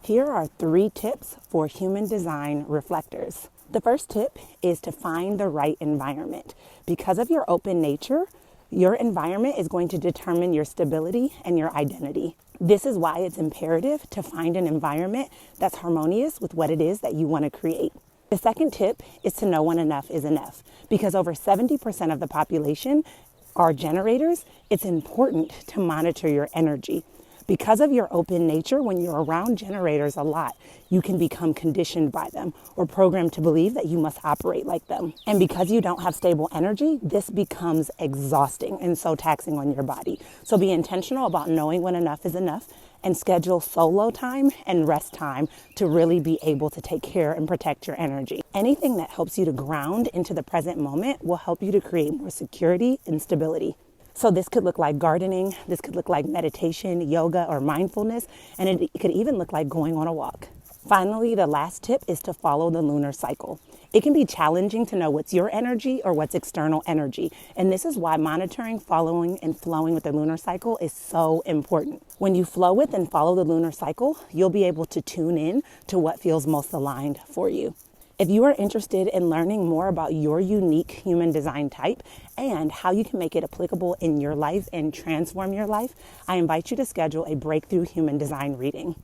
Here are 3 tips for human design reflectors. The first tip is to find the right environment. Because of your open nature, your environment is going to determine your stability and your identity. This is why it's imperative to find an environment that's harmonious with what it is that you want to create. The second tip is to know when enough is enough. Because over 70% of the population are generators, it's important to monitor your energy. Because of your open nature, when you're around generators a lot, you can become conditioned by them or programmed to believe that you must operate like them. And because you don't have stable energy, this becomes exhausting and so taxing on your body. So be intentional about knowing when enough is enough and schedule solo time and rest time to really be able to take care and protect your energy. Anything that helps you to ground into the present moment will help you to create more security and stability. So this could look like gardening, this could look like meditation, yoga, or mindfulness, and it could even look like going on a walk. Finally, the last tip is to follow the lunar cycle. It can be challenging to know what's your energy or what's external energy, and this is why monitoring, following, and flowing with the lunar cycle is so important. When you flow with and follow the lunar cycle, you'll be able to tune in to what feels most aligned for you. If you are interested in learning more about your unique human design type and how you can make it applicable in your life and transform your life, I invite you to schedule a breakthrough human design reading.